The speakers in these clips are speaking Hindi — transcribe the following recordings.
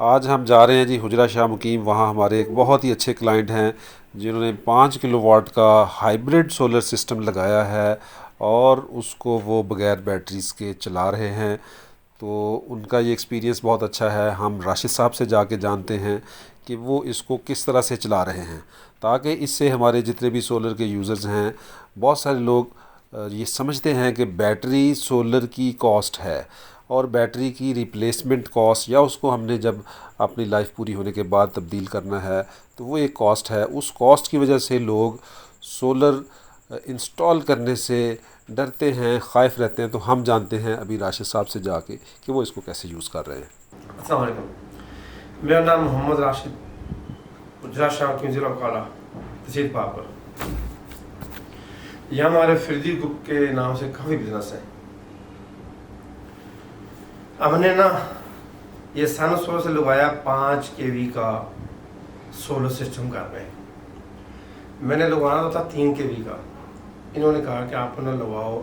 आज हम जा रहे हैं जी हुजरा शाह मुकीम। वहाँ हमारे एक बहुत ही अच्छे क्लाइंट हैं जिन्होंने 5 किलोवाट का हाइब्रिड सोलर सिस्टम लगाया है और उसको वो बग़ैर बैटरीज़ के चला रहे हैं। तो उनका ये एक्सपीरियंस बहुत अच्छा है। हम राशिद साहब से जाके जानते हैं कि वो इसको किस तरह से चला रहे हैं, ताकि इससे हमारे जितने भी सोलर के यूज़र्स हैं, बहुत सारे लोग ये समझते हैं कि बैटरी सोलर की कॉस्ट है और बैटरी की रिप्लेसमेंट कॉस्ट, या उसको हमने जब अपनी लाइफ पूरी होने के बाद तब्दील करना है तो वो एक कॉस्ट है। उस कॉस्ट की वजह से लोग सोलर इंस्टॉल करने से डरते हैं, ख़ाइफ रहते हैं। तो हम जानते हैं अभी राशिद साहब से जाके कि वो इसको कैसे यूज़ कर रहे हैं। अस्सलाम वालेकुम, मेरा नाम मोहम्मद राशिद, हुजरा शाह मुकीम ज़िला काला, तहसील पापर। यहाँ हमारे फिरदी ग्रुप के नाम से काफ़ी बिजनेस है। हमने ना ये सन सोलर से लगवाया 5 kV का सोलर सिस्टम कर रहे हैं। मैंने लगवाना था 3 kV का, इन्होंने कहा कि आप ना लगवाओ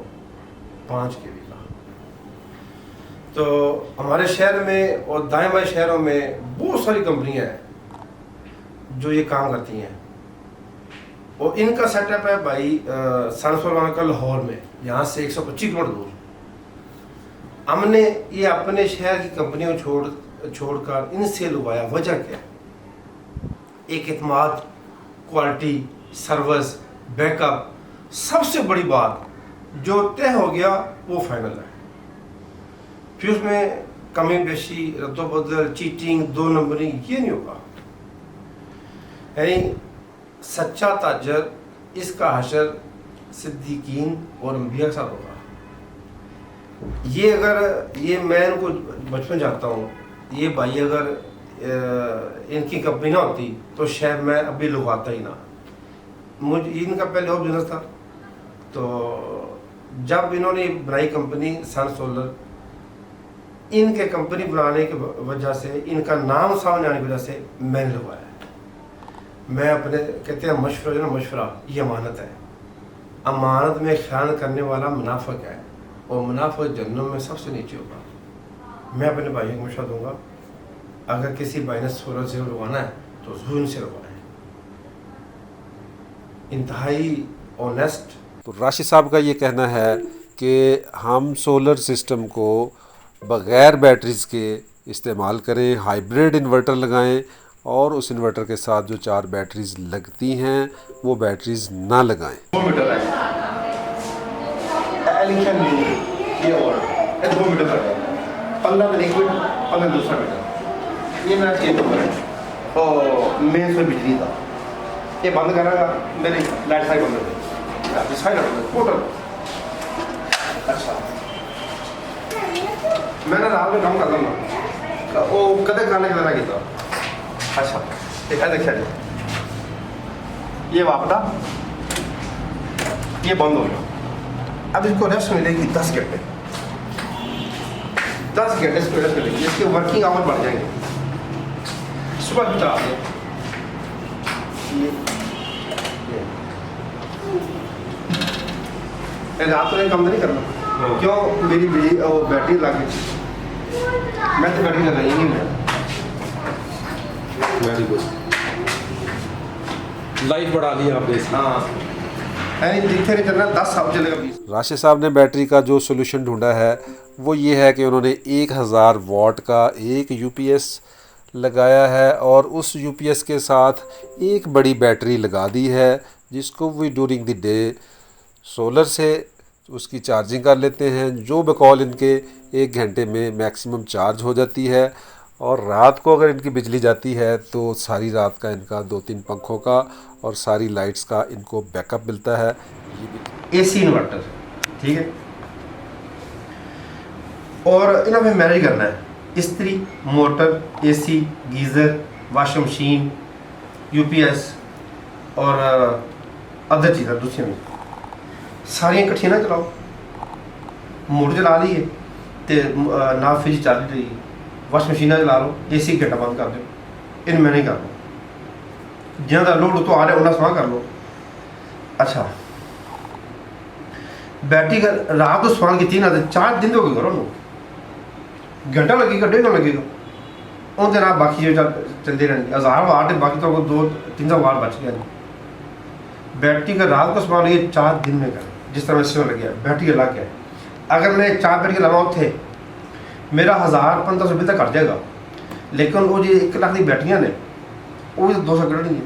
5 kV का। तो हमारे शहर में और दाएं बाएं शहरों में बहुत सारी कंपनियां हैं जो ये काम करती हैं, और इनका सेटअप है भाई सन सोलर का लाहौर में, यहाँ से 125 किलोमीटर दूर। हमने ये अपने शहर की कंपनियों छोड़कर इनसे लगवाया। वजह क्या है? एक एतमाद, क्वालिटी, सर्विस, बैकअप, सबसे बड़ी बात जो तय हो गया वो फाइनल है। फिर उसमें कमी बेशी, रद्दोबदल, चीटिंग, 2 नंबरी ये नहीं होगा। यानी सच्चा ताजर इसका हशर सिद्दीकीन और अंबिया के साथ होगा। ये अगर ये मैं इनको बचपन जानता हूँ, ये भाई अगर इनकी कंपनी ना होती तो शायद मैं अभी लगवाता ही ना। मुझे इनका पहले और बिजनेस था, तो जब इन्होंने बनाई कंपनी सन सोलर, इनके कंपनी बनाने की वजह से, इनका नाम सामने आने की वजह से मैंने लगवाया। मैं अपने कहते हैं मशवरा, जो ना मशवरा ये अमानत है। अमानत में ख्याल करने वाला मुनाफिक है, और मुनाफिक जहन्नम में सबसे नीचे होगा। मैं अपने भाइयों को मशवरा दूंगा, अगर किसी भाई ने सोलर से लगवाना है तो ज़रूर इनसे लगवाएं। इंतहाई ऑनेस्ट। तो राशिद साहब का ये कहना है कि हम सोलर सिस्टम को बग़ैर बैटरीज़ के इस्तेमाल करें, हाइब्रिड इन्वर्टर लगाएं, और उस इन्वर्टर के साथ जो 4 बैटरीज़ लगती हैं वो बैटरीज़ ना लगाएं। 2 मीटर है, एलिखन ये और 2 मीटर का है, 15 में 1 मीटर, 15 दूसरा मीटर। ये मेरा 6 नंबर है और मेन से बिजली था। ये बंद करेगा, मेरी लाइट सारी बंद हो गई, सारी टोटल। अच्छा, मैंने रात में काम कर लूँगा वो कदे करने के लिए किया। अच्छा देखा देखा जी, ये वापटा ये बंद हो गया। अब इसको रेस्ट मिलेगी 10 घंटे, 10 घंटे इसको रेस्ट मिलेगी। इसके वर्किंग आवर बढ़ जाएंगे। सुबह भी चला दें, रात में काम नहीं करना। क्यों? मेरी बैटरी लग गई, मैं तो बैटरी लगाई नहीं। मैं वेरी गुड, लाइफ बढ़ा ली आपने। हाँ, दिखे नहीं चलना, 10 साल चलेगा 20। राशिद साहब ने बैटरी का जो सोल्यूशन ढूंढा है वो ये है कि उन्होंने 1000 वाट का एक यूपीएस लगाया है और उस यूपीएस के साथ एक बड़ी बैटरी लगा दी है, जिसको वो ड्यूरिंग द डे सोलर से उसकी चार्जिंग कर लेते हैं, जो बकौल इनके 1 घंटे में मैक्सिमम चार्ज हो जाती है। और रात को अगर इनकी बिजली जाती है तो सारी रात का इनका 2-3 पंखों का और सारी लाइट्स का इनको बैकअप मिलता है। एसी इन्वर्टर, ठीक है। और इन्हें मैनेज करना है, इस्त्री, motor, AC, geyser, washing machine, UPS और अदर चीज़ें दूसरी में सारियां इकट्ठियां ना चलाओ। मोटर चला ली है तो ना फ्रिज चल रही है, वॉशिंग मशीन चला लो, एसी घंटा बंद कर दो, इन मैंने कर लो। जिन्होंने लोड तो आ रहा है उन्हें समा कर लो। अच्छा, बैटरी का रात को सवाल की 3 आते 4 दिन तो करो, घंटा लगेगा, 1.5 घंटा लगेगा। ਉਹਦੇ ਨਾਲ ਬਾਕੀ ਜੋ चलते रहने 1000 वाट है, बाकी तो वो 200-300 वाट बच गया नहीं। बैटरी का रात को सवाल ये 4 दिन में करें, जिस तरह से लग गया बैटरी लग गया। अगर मैं 4 बैटरी लगा थे मेरा 1000-1500 बिल तक कट जाएगा, लेकिन वो जो 1 लाख की बैटरियाँ ने वो भी तो 200 कटनी है,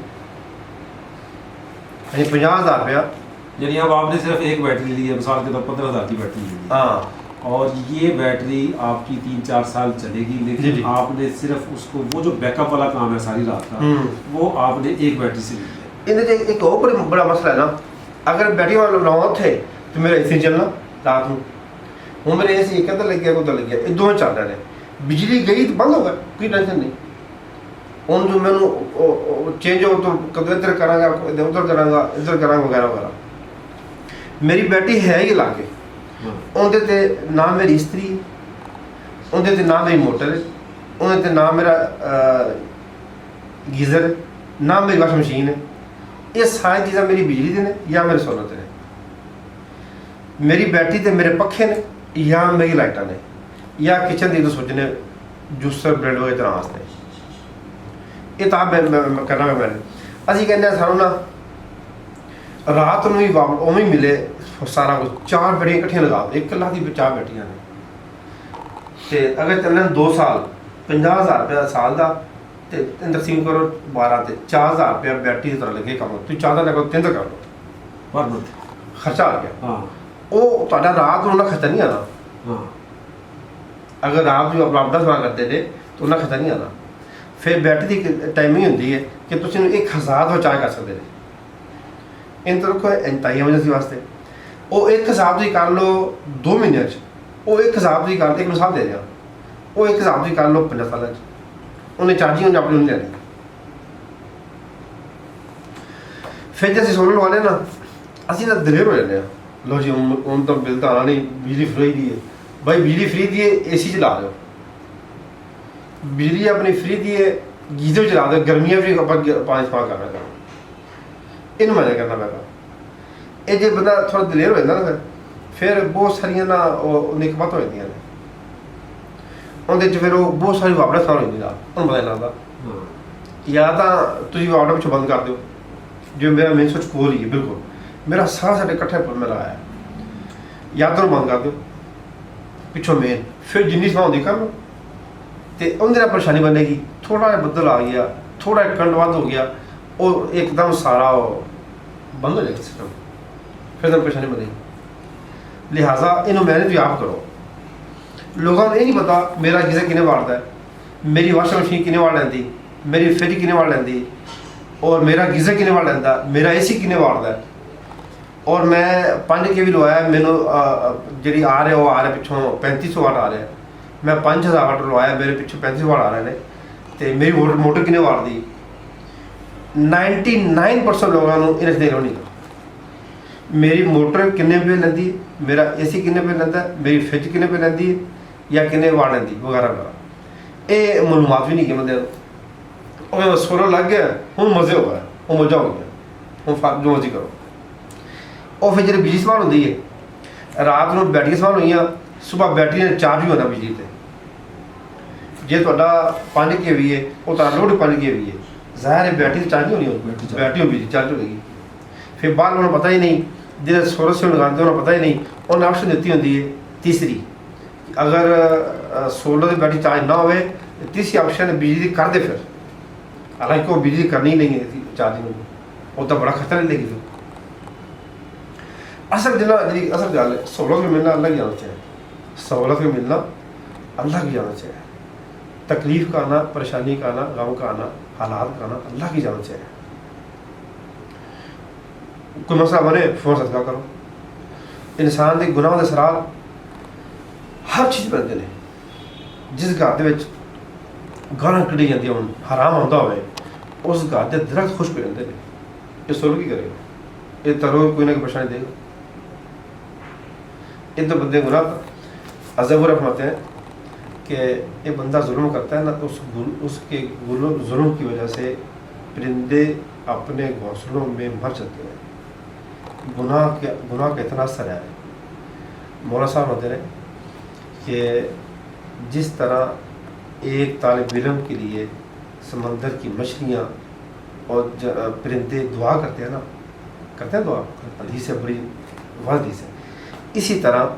यानी 50,000 रुपया। यानी अब आपने सिर्फ एक बैटरी ली है, मिसाल के तौर 15,000 की बैटरी ली है, हाँ, और ये बैटरी आपकी 3-4 साल चलेगी, जी, लेकिन जी। आपने सिर्फ उसको वो जो बैकअप वाला काम है सारी रात का, वो आपने एक बैटरी से ली है। इन्हें एक और बड़ा मसला है ना, अगर बैटरी वाला लगाओ थे तो मेरा एसी चलना रात में, हूँ मेरे एसी एक लग गया कोई लग गया, ये दोनों चल रहे हैं। बिजली गई तो बंद हो गया, कोई टेंशन नहीं। हूँ जो मैनू चेंज हो तो कद इधर करांगा, उधर करांगा, इधर करांगा वगैरह वगैरह। मेरी बैटरी है ही ला के, उनके ते ना मेरी इस्त्री, उनके ते ना मेरी मोटर, उनके ते ना मेरा गीज़र, ना मेरी वाशिंग मशीन है। ये सारी चीज़ें मेरी बिजली दे ने या मेरे सोलर ते ने। मेरी बैटरी ते मेरे पखे ने या मेरी लाइटां ने या किचन दी सुच ने, जूसर ब्रेड वगैरह तरह वास्ते। ये तो मैं करना मैं असी कहने सानू ना रात में भी उवें ही मिले सारा कुछ। 4 बैटरियां इकट्ठियां लगा 1 लाख की 4 बैटरियां ने, ते अगर चलन 2 साल 50,000 रुपया साल का, तो तकसीम करो 12 ते 4,000 रुपया बैटरी की तरह लगे कम। तुम 4 लगो 3 कर लो पर मंथ खर्चा आ गया। हाँ वो तो रात में खर्चा नहीं आना। हाँ, अगर रात में अपना अपना सवाल करते थे तो उन्हें खर्चा नहीं आना। फिर बैटरी की टाइमिंग होती है कि तुम 1000 तो चार्ज कर सकते थे। इन तो रखो इंतई एमरजेंसी वास्ते वो 1 हिसाब से कर लो 2 महीने, वो 1 हिसाब से कर, एक मिसाल दे दिया, वो 1 हिसाब से कर लो 50 साल, उन्हें चार्जिंग उन्हें अपनी नहीं लेनी। फिर जैसे सोलर वाले ना असी ना दलेर हो जाते हैं, लो जी हूँ तो बिल तो आना नहीं, बिजली फ्री दी है भाई, बिजली फ्री दी है AC चला दो, बिजली अपनी फ्री दी है गीजर चला दो, गर्मियाँ भी पानी इस्तेमाल करना करना, इन मजा करना पैगा। ये जो बंदा थोड़ा दलेर हो जाता ना फिर बहुत सारिया ना निकमत हो जाती हैं, उनके फिर वो बहुत सारी वापड़ा स्थान हो जाती रात, उन्हें पता नहीं लगता। या तो तुम वापड़ा पिछों बंद कर दो, जो मेरा मेन स्विच कोल ही है बिल्कुल, मेरा सारा साढ़े कट्ठे पर में लगाया, या तो बंद कर दो पिछों मेन, फिर जिन्नी समा होती कर लो, तो उनके परेशानी बनेगी। थोड़ा जहा बदल आ गया, थोड़ा करंट बंद हो गया, और एकदम सारा बंद हो जाएगा सिस्टम, फिर तो परेशानी बनेगी। लिहाजा इन्हों मैनेज भी आप करो। लोगों को ये नहीं पता मेरा गीजर किन्ने वाट है, मेरी वाशिंग मशीन किन्ने वाट लेंदी, मेरी फ्रिज किन्ने वाट लेंदी, और मेरा गीजर किन्ने वाट लेंदा, मेरा AC किन्ने वाट है। और मैं 5 के भी लवाया, मैनू जी आ रहे वो आ रहे पिछों 3500 वाट आ रहे हैं, मैं 5000 वाट लवाया, मेरे पिछों 3500 वाट आ रहे हैं, तो मेरी मोटर किन्ने वाट दी 99% लोगों को इन्हें देर नहीं। मेरी मोटर किन्ने पे लेंदी, मेरा AC किन्ने पे लेंदा, मेरी फ्रिज किन्ने पे लेंदी या किन्ने वाट लेंदी वगैरह वगैरह, ये मालूमात भी नहीं कि बंदे सोलर लग गया हूँ मजे हो गए, वो मजा हो गया, हूँ जो मर्जी करो। और फिर जो बिजली संभाल होती है रात को बैटरी संभाल हुई, सुबह बैटरी ने चार्ज भी होना बिजली से। जे तो 5 kV है वो तो लोड 5 kV है, ज़ाहिर है बैटरी चार्ज नहीं होनी, बैटरी बिजली चार्ज होगी। फिर बाहर उन्होंने पता ही नहीं, जो सोलर से लगाते उन्होंने पता ही नहीं, उन्हें ऑप्शन दी होती है तीसरी, अगर सोलर की बैटरी चार्ज ना हो, तीसरी ऑप्शन है बिजली कर दे। फिर हालांकि वो बिजली करनी ही नहीं है चार्जिंग, वो तो बड़ा खतरा नहीं लेगी। असल जना जी असल गल है, सहूलत में मिलना अल्लाह की जाना चाहिए, सहूलत में मिलना अल्लाह की जाना चाहिए, तकलीफ का आना, परेशानी का आना, गम का आना, हालात का आना अल्लाह की जाना चाहिए। कोई मसला बने फोन सदका करो। इंसान के गुनाह के सराल हर चीज़ बनते हैं। जिस घर के गालां कढ़ी जाती हो, हराम आंदा हो, उस घर के दरख्त खुश्क हो जाते हैं। ये सोलर की करेगा, ये तो रोज कोई ना कोई परेशानी देगा। ये तो बंदे गुनाह अज़ब रखमाते हैं कि ये बंदा जुल्म करता है ना, तो उसके जुल्म की वजह से परिंदे अपने घोंसलों में मर जाते हैं। गुनाह का इतना असर है। मौला साहब होते हैं कि जिस तरह एक तालिब इल्म के लिए समंदर की मछलियाँ और परिंदे दुआ करते हैं ना, करते हैं दुआ, हदीस है, बड़ी हदीस है। इसी तरह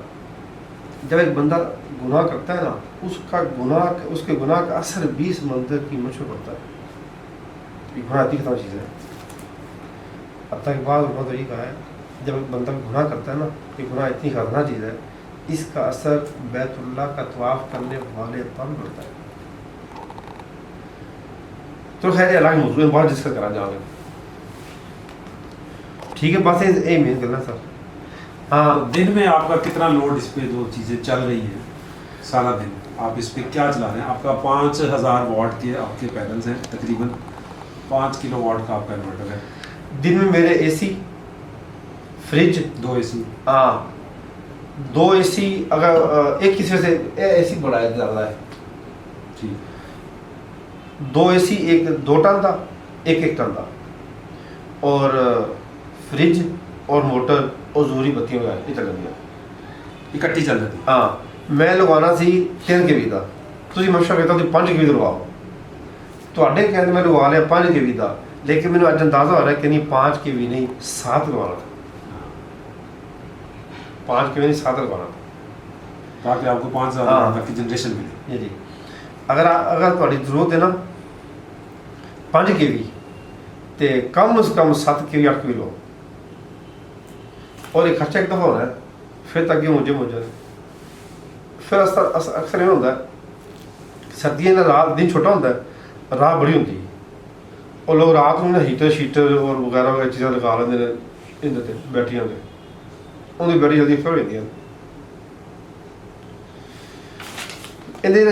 जब एक बंदा गुनाह करता है ना, उसके गुनाह का असर भी समंदर की मछलियों पर पड़ता है। गुनाह इतनी खतरनाक चीज़ है। अब तक बाद तो ये कहा है, जब एक बंदा गुनाह करता है ना, ये गुनाह इतनी खतरनाक चीज़ है, इसका असर बैतुल्लाह का तवाफ करने वाले पर पड़ता है। तो खैर अलग मौजूद है, बहुत डिस्कस करा जाओगे, ठीक है। बात ये मेन करना सर। हाँ, तो दिन में आपका कितना लोड इस पे जो चीज़ें चल रही हैं सारा दिन, आप इस पे क्या चला रहे हैं? आपका 5000 वाट के आपके पैनल्स हैं, तकरीबन 5 किलो वाट का आपका इन्वर्टर है। दिन में मेरे एसी, फ्रिज, 2 एसी, हाँ 2 एसी, अगर एक किसी से एसी बढ़ाया ज़्यादा है, ठीक, 2 एसी, एक 2 टन था, एक टन था, और फ्रिज और मोटर और जरूरी बत्तियों का ये चल गया, इकट्ठी चल रही थी। हाँ मैं लगवाना सी 3 के का, ਤੁਸੀਂ ਮਸ਼ਵਰਾ ਕੀਤਾ ਤੁਸੀਂ 5 के ਲਗਵਾਓ, ਤੁਹਾਡੇ ਕਹਿੰਦੇ मैं लगा लिया 5 के का, लेकिन मैंने अज अंदाजा हो रहा है कि नहीं 5 के नहीं 7 लगवाना था, 5 के नहीं 7 लगवाना था, ताकि आपको 5000 हाँ। वाट तक की जनरेशन मिले। जी। अगर ਤੁਹਾਡੀ ਜ਼ਰੂरत है ना 5 के तो कम से कम 7 के 8 के लो, और एक खर्चा एक दफ़ा होना है, फिर तक मुझे फिर अक्सर ये होता है सर्दियों में रात दिन छोटा होता है, रात बड़ी होती है, और लोग रात में हीटर शीटर और वगैरह वगैरह चीज़ें लगा लेंगे इन्हें बैटरियों के, उनकी बैटरी जल्दी फिर हो जाती है।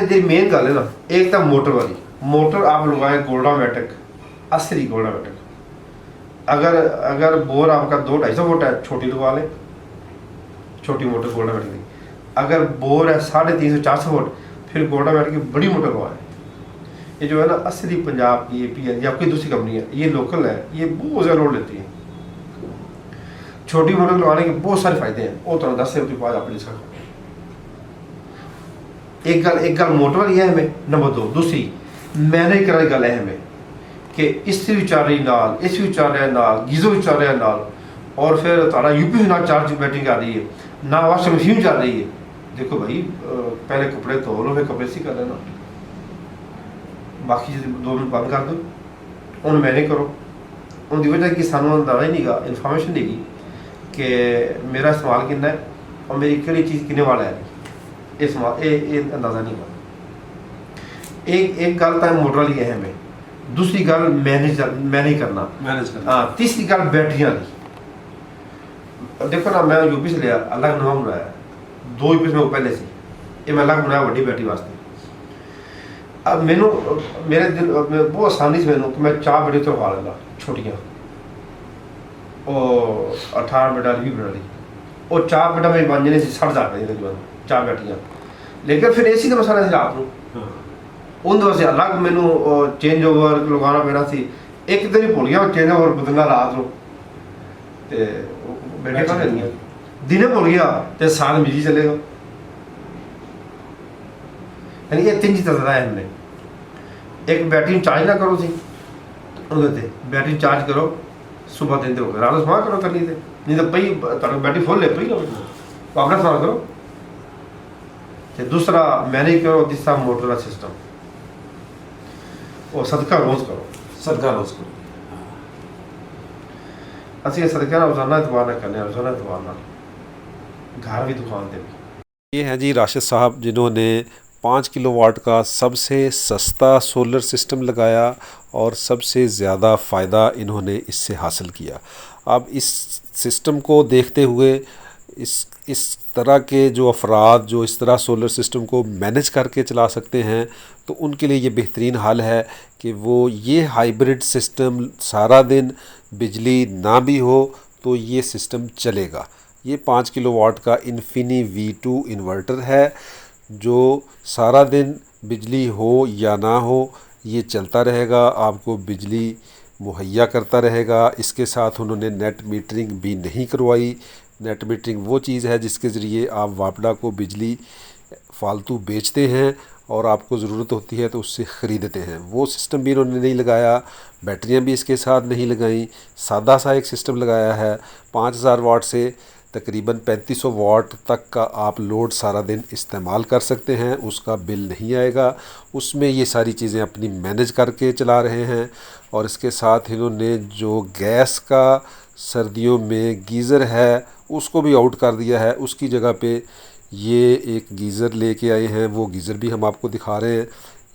जी मेन गल है ना, एक तो मोटर वाली, मोटर आप लगाए गोल्डामेटिक, असली गोल्डामेटिक। अगर बोर आपका 2-250 फुट है, छोटी लगवा लें, छोटी मोटर गोल्डामेटिक की। अगर बोर है 350-400 फुट, फिर गोल्डामेटिक की बड़ी मोटर लगवाएं। ये जो है ना असली पंजाब की APL या कोई दूसरी कंपनी है, ये लोकल है, ये बहुत ज़्यादा लोड लेती है। छोटी मोटर लगाने के बहुत सारे फायदे हैं, वो तो 10 से बाद आप डिस्कस करें। एक गल मोटर वाली है हमें, नंबर 2 दूसरी मैनेज करने गल है हमें कि इस्त्री भी चल रही नाल, इस भी चल रहा नाल, गीजो भी चल रहा नाल, और फिर तारा UPS नाल चार्ज बैटिंग कर रही है, ना वाशिंग मशीन चल रही है। देखो भाई पहले कपड़े धो लो, फिर कपड़े सी कर लेना, बाकी 2 मिनट बंद कर दो, उन मैनेज करो। उनकी वजह कि सानू अंदाजा ही नहीं गा, इन्फॉर्मेशन नहीं गी कि मेरा इस्तेमाल कितना है और मेरी केड़ी चीज़ किन्ने वाला है, ये अंदाज़ा नहीं हुआ। एक गल तो मोटर वाली है हमें, दूसरी गल मैनेज करना, हाँ, तीसरी गल बैटरियां की। देखो ना मैं UPS लिया, अलग नवा बनाया, 2 UPS में पहले से ये मैं अलग बनाया बड़ी बैटरी वास्ते। अब मैनू मेरे दिल बहुत आसानी से मैनू मैं 4 बैटरी तो लगा लेंदा छोटियाँ, और 18 मिनट वाली 20 मिनट वाली, और 4 मिनट में बन जाने 60,000 रुपये तकरीबन 4 बैटरियाँ। लेकिन फिर AC का मसाला रात को उन वास्ते अलग मैनू चेंज ओवर लगाना पैना सी। एक दिन ही भुल गया चेंज ओवर बदलना रात को, बैटरी कहाँ लेनी दिने भुल गया तो साथ मिली चलेगा। यानी ये 3 चीज़ दसदा है हमने, एक बैटरी चार्ज ना करो सी, बैटरी चार्ज करो सुबह दिन हो गए, रात को समा करो करनी थे, नहीं तो पई बैटरी फुल है पई लो तो अपना समा करो। तो दूसरा मैनेज करो, तीसरा मोटर का सिस्टम, और सदका रोज़ करो, सदका रोज़ करो। असं सदका ना रोजाना एतवार ना करने, रोजाना एतवार ना घर भी दुकान पे भी। ये हैं जी राशिद साहब, जिन्होंने 5 किलो वाट का सबसे सस्ता सोलर सिस्टम लगाया और सबसे ज़्यादा फ़ायदा इन्होंने इससे हासिल किया। अब इस सिस्टम को देखते हुए इस तरह के जो अफराद जो इस तरह सोलर सिस्टम को मैनेज करके चला सकते हैं, तो उनके लिए ये बेहतरीन हल है कि वो ये हाइब्रिड सिस्टम सारा दिन बिजली ना भी हो तो ये सिस्टम चलेगा। ये 5 किलो वाट का इन्फिनी V2 इन्वर्टर है जो सारा दिन बिजली हो या ना हो ये चलता रहेगा, आपको बिजली मुहैया करता रहेगा। इसके साथ उन्होंने नेट मीटरिंग भी नहीं करवाई। नेट मीटरिंग वो चीज़ है जिसके ज़रिए आप वापडा को बिजली फालतू बेचते हैं और आपको ज़रूरत होती है तो उससे ख़रीदते हैं। वो सिस्टम भी इन्होंने नहीं लगाया, बैटरियाँ भी इसके साथ नहीं लगाई, सादा सा एक सिस्टम लगाया है। 5000 वाट से तकरीबन 3500 वाट तक का आप लोड सारा दिन इस्तेमाल कर सकते हैं, उसका बिल नहीं आएगा। उसमें ये सारी चीज़ें अपनी मैनेज करके चला रहे हैं। और इसके साथ इन्होंने जो गैस का सर्दियों में गीज़र है उसको भी आउट कर दिया है। उसकी जगह पे ये एक गीज़र लेके आए हैं, वो गीज़र भी हम आपको दिखा रहे हैं।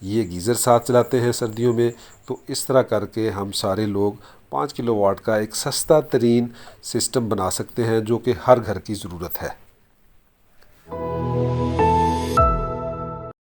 ये गीज़र साथ चलाते हैं सर्दियों में। तो इस तरह करके हम सारे लोग 5 किलोवाट का एक सस्ता तरीन सिस्टम बना सकते हैं जो कि हर घर की ज़रूरत है।